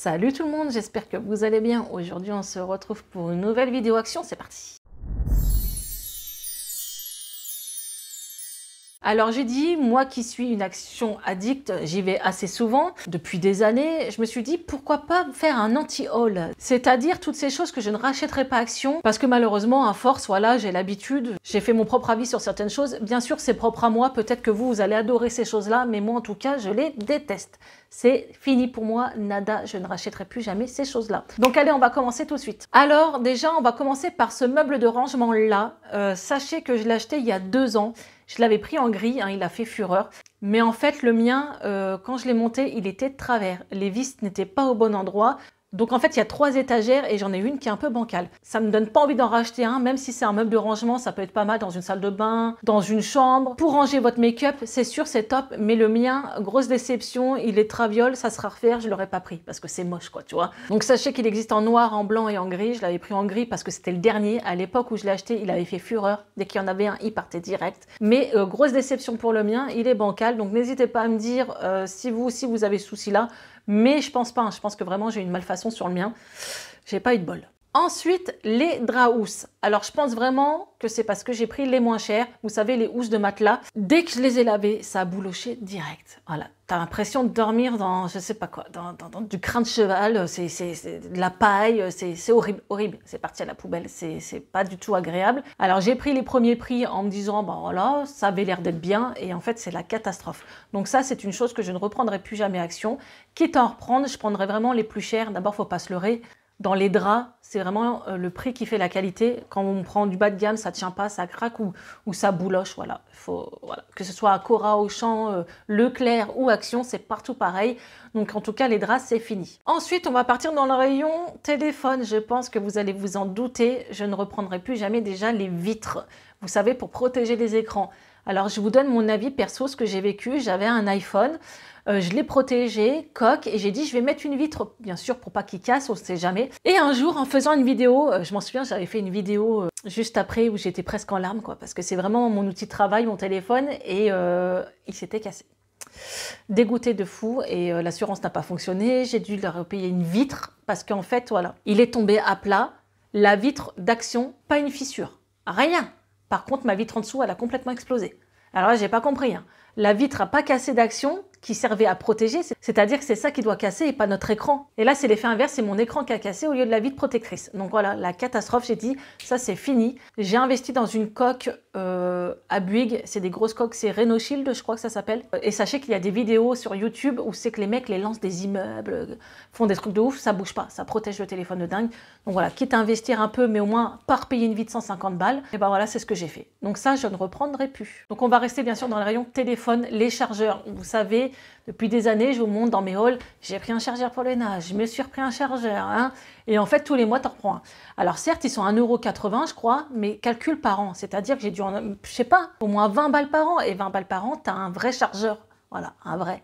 Salut tout le monde, j'espère que vous allez bien. Aujourd'hui, on se retrouve pour une nouvelle vidéo action, c'est parti. Alors j'ai dit, moi qui suis une action addict, j'y vais assez souvent, depuis des années, je me suis dit pourquoi pas faire un anti-haul, c'est-à-dire toutes ces choses que je ne rachèterai pas Action, parce que malheureusement à force, voilà, j'ai l'habitude, j'ai fait mon propre avis sur certaines choses, bien sûr c'est propre à moi, peut-être que vous allez adorer ces choses-là, mais moi en tout cas je les déteste. C'est fini pour moi, nada, je ne rachèterai plus jamais ces choses-là. Donc allez, on va commencer tout de suite. Alors déjà, on va commencer par ce meuble de rangement là, sachez que je l'ai acheté il y a 2 ans. Je l'avais pris en gris, hein, il a fait fureur. Mais en fait, le mien, quand je l'ai monté, il était de travers. Les vis n'étaient pas au bon endroit. Donc en fait, il y a 3 étagères et j'en ai une qui est un peu bancale. Ça me donne pas envie d'en racheter un, même si c'est un meuble de rangement, ça peut être pas mal dans une salle de bain, dans une chambre. Pour ranger votre make-up, c'est sûr, c'est top. Mais le mien, grosse déception, il est traviole, ça sera à refaire, je l'aurais pas pris parce que c'est moche, quoi, tu vois. Donc sachez qu'il existe en noir, en blanc et en gris. Je l'avais pris en gris parce que c'était le dernier. À l'époque où je l'ai acheté, il avait fait fureur. Dès qu'il y en avait un, il partait direct. Mais grosse déception pour le mien, il est bancal. Donc n'hésitez pas à me dire si vous aussi vous avez ce souci-là. Mais je pense pas, hein. Je pense que vraiment j'ai une malfaçon sur le mien. J'ai pas eu de bol. Ensuite, les draps housses. Alors, je pense vraiment que c'est parce que j'ai pris les moins chers. Vous savez, les housses de matelas. Dès que je les ai lavés, ça a bouloché direct. Voilà. T'as l'impression de dormir dans, je sais pas quoi, dans du crin de cheval. C'est de la paille. C'est horrible, horrible. C'est parti à la poubelle. C'est pas du tout agréable. Alors, j'ai pris les premiers prix en me disant, bon voilà, ça avait l'air d'être bien. Et en fait, c'est la catastrophe. Donc ça, c'est une chose que je ne reprendrai plus jamais Action. Quitte à en reprendre, je prendrai vraiment les plus chers. D'abord, faut pas se leurrer. Dans les draps, c'est vraiment le prix qui fait la qualité. Quand on prend du bas de gamme, ça ne tient pas, ça craque ou ça bouloche. Voilà. Voilà. Que ce soit à Cora, Auchan, Leclerc ou Action, c'est partout pareil. Donc en tout cas, les draps, c'est fini. Ensuite, on va partir dans le rayon téléphone. Je pense que vous allez vous en douter. Je ne reprendrai plus jamais déjà les vitres. Vous savez, pour protéger les écrans. Alors, je vous donne mon avis perso, ce que j'ai vécu. J'avais un iPhone, je l'ai protégé, coque, et j'ai dit, je vais mettre une vitre, bien sûr, pour pas qu'il casse, on ne sait jamais. Et un jour, en faisant une vidéo, je m'en souviens, j'avais fait une vidéo juste après où j'étais presque en larmes, quoi, parce que c'est vraiment mon outil de travail, mon téléphone, et il s'était cassé. Dégoûtée de fou, et l'assurance n'a pas fonctionné. J'ai dû leur payer une vitre, parce qu'en fait, voilà, il est tombé à plat. La vitre d'Action, pas une fissure, rien. Par contre, ma vitre en dessous, elle a complètement explosé. Alors là, j'ai pas compris. Hein. La vitre n'a pas cassé d'Action qui servait à protéger, c'est-à-dire que c'est ça qui doit casser et pas notre écran. Et là, c'est l'effet inverse, c'est mon écran qui a cassé au lieu de la vitre protectrice. Donc voilà, la catastrophe, j'ai dit, ça c'est fini. J'ai investi dans une coque à Bouygues, c'est des grosses coques, c'est Renault Shield, je crois que ça s'appelle. Et sachez qu'il y a des vidéos sur YouTube où c'est que les mecs les lancent des immeubles, font des trucs de ouf, ça bouge pas, ça protège le téléphone de dingue. Donc voilà, quitte à investir un peu, mais au moins pas repayer une vitre 150 balles, et ben voilà, c'est ce que j'ai fait. Donc ça, je ne reprendrai plus. Donc on va rester bien sûr dans le rayon téléphone, les chargeurs. Vous savez, depuis des années, je vous montre dans mes hauls, j'ai pris un chargeur pour le NAS, je me suis repris un chargeur, hein, et en fait, tous les mois, tu en reprends un. Alors certes, ils sont à 1,80 €, je crois, mais calcul par an, c'est-à-dire que j'ai dû, je sais pas, au moins 20 balles par an, et 20 balles par an, tu as un vrai chargeur, voilà, un vrai.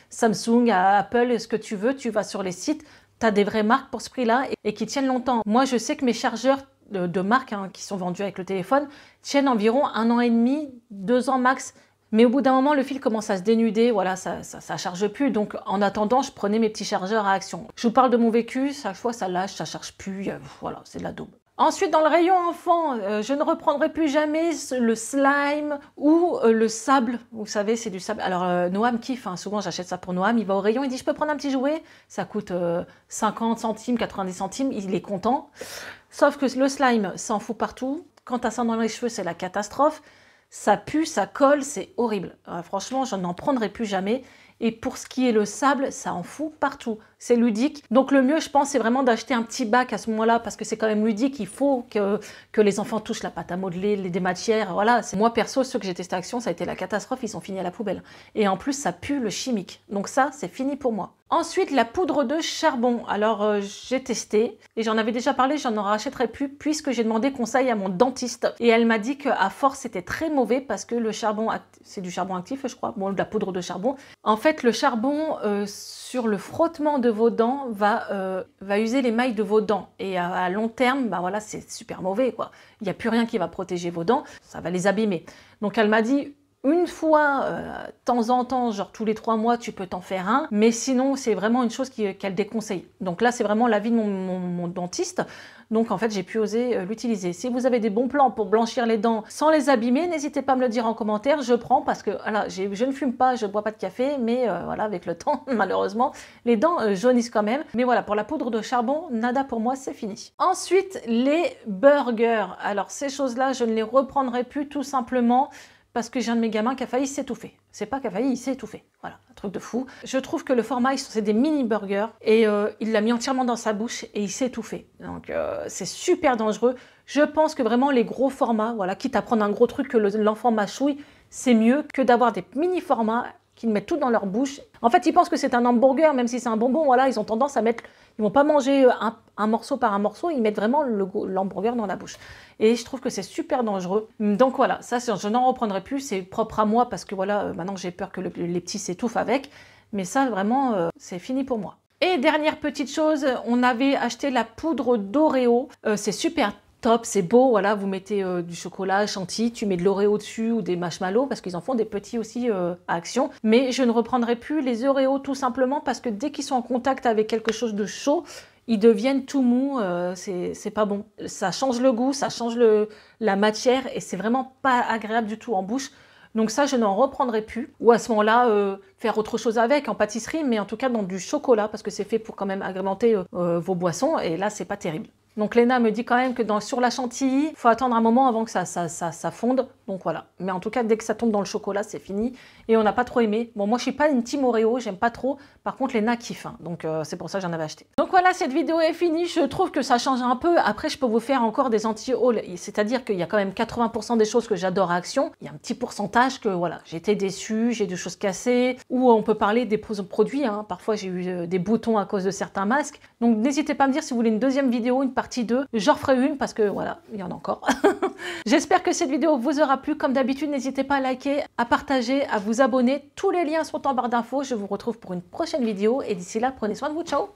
Samsung, Apple, ce que tu veux, tu vas sur les sites, tu as des vraies marques pour ce prix-là, et qui tiennent longtemps. Moi, je sais que mes chargeurs de marque, hein, qui sont vendus avec le téléphone, tiennent environ 1 an et demi, 2 ans max. Mais au bout d'un moment, le fil commence à se dénuder, voilà, ça charge plus. Donc, en attendant, je prenais mes petits chargeurs à Action. Je vous parle de mon vécu, chaque fois ça lâche, ça charge plus, voilà, c'est de la daube. Ensuite, dans le rayon enfant, je ne reprendrai plus jamais le slime ou le sable. Vous savez, c'est du sable. Alors, Noam kiffe, hein, souvent j'achète ça pour Noam. Il va au rayon, il dit, je peux prendre un petit jouet? Ça coûte 50 centimes, 90 centimes, il est content. Sauf que le slime s'en fout partout. Quand tu as ça dans les cheveux, c'est la catastrophe. Ça pue, ça colle, c'est horrible. Franchement, je n'en prendrai plus jamais. Et pour ce qui est le sable, ça en fout partout. C'est ludique. Donc le mieux, je pense, c'est vraiment d'acheter un petit bac à ce moment-là, parce que c'est quand même ludique. Il faut que les enfants touchent la pâte à modeler, des matières. Voilà. Moi, perso, ceux que j'ai testés Action, ça a été la catastrophe. Ils sont finis à la poubelle. Et en plus, ça pue le chimique. Donc ça, c'est fini pour moi. Ensuite, la poudre de charbon. Alors, j'ai testé et j'en avais déjà parlé, j'en rachèterai plus puisque j'ai demandé conseil à mon dentiste. Et elle m'a dit qu'à force, c'était très mauvais parce que le charbon, c'est du charbon actif, je crois, bon, de la poudre de charbon. En fait, le charbon, sur le frottement de vos dents, va user les mailles de vos dents. Et à long terme, bah voilà, c'est super mauvais, quoi. Il n'y a plus rien qui va protéger vos dents, ça va les abîmer. Donc, elle m'a dit, une fois, de temps en temps, genre tous les 3 mois, tu peux t'en faire un, mais sinon, c'est vraiment une chose qu'elle déconseille. Donc là, c'est vraiment l'avis de mon dentiste. Donc en fait, j'ai pu oser l'utiliser. Si vous avez des bons plans pour blanchir les dents sans les abîmer, n'hésitez pas à me le dire en commentaire. Je prends parce que voilà, je ne fume pas, je ne bois pas de café, mais voilà, avec le temps, malheureusement, les dents jaunissent quand même. Mais voilà, pour la poudre de charbon, nada pour moi, c'est fini. Ensuite, les burgers. Alors ces choses-là, je ne les reprendrai plus tout simplement parce que j'ai un de mes gamins qui a failli s'étouffer. C'est pas qu'il a failli, il s'est étouffé. Voilà, un truc de fou. Je trouve que le format, c'est des mini burgers et il l'a mis entièrement dans sa bouche et il s'est étouffé. Donc c'est super dangereux. Je pense que vraiment les gros formats, voilà, quitte à prendre un gros truc que l'enfant mâchouille, c'est mieux que d'avoir des mini formats qui mettent tout dans leur bouche. En fait, ils pensent que c'est un hamburger, même si c'est un bonbon, voilà, ils ont tendance à mettre... Ils vont pas manger un morceau par un morceau, ils mettent vraiment l'hamburger dans la bouche. Et je trouve que c'est super dangereux. Donc voilà, ça, je n'en reprendrai plus, c'est propre à moi, parce que voilà, maintenant j'ai peur que les petits s'étouffent avec. Mais ça, vraiment, c'est fini pour moi. Et dernière petite chose, on avait acheté la poudre d'Oreo. C'est super top, c'est beau, voilà, vous mettez du chocolat chantilly, tu mets de l'Oreo dessus ou des marshmallows parce qu'ils en font des petits aussi à action. Mais je ne reprendrai plus les Oreos tout simplement parce que dès qu'ils sont en contact avec quelque chose de chaud, ils deviennent tout mous, c'est pas bon. Ça change le goût, ça change la matière et c'est vraiment pas agréable du tout en bouche. Donc ça, je n'en reprendrai plus. Ou à ce moment-là, faire autre chose avec, en pâtisserie, mais en tout cas dans du chocolat parce que c'est fait pour quand même agrémenter vos boissons et là, c'est pas terrible. Donc Léna me dit quand même que sur la chantilly, il faut attendre un moment avant que ça fonde. Donc voilà. Mais en tout cas, dès que ça tombe dans le chocolat, c'est fini. Et on n'a pas trop aimé. Bon, moi, je suis pas une team Oreo, j'aime pas trop. Par contre, Léna kiffe. Hein. Donc c'est pour ça que j'en avais acheté. Donc voilà, cette vidéo est finie. Je trouve que ça change un peu. Après, je peux vous faire encore des anti-hauls. C'est-à-dire qu'il y a quand même 80% des choses que j'adore à Action. Il y a un petit pourcentage que voilà, j'étais déçue, j'ai des choses cassées. Ou on peut parler des produits. Hein. Parfois, j'ai eu des boutons à cause de certains masques. Donc n'hésitez pas à me dire si vous voulez une deuxième vidéo, une partie 2. J'en referai une parce que voilà, il y en a encore. J'espère que cette vidéo vous aura plu. Comme d'habitude, n'hésitez pas à liker, à partager, à vous abonner. Tous les liens sont en barre d'infos. Je vous retrouve pour une prochaine vidéo et d'ici là, prenez soin de vous. Ciao!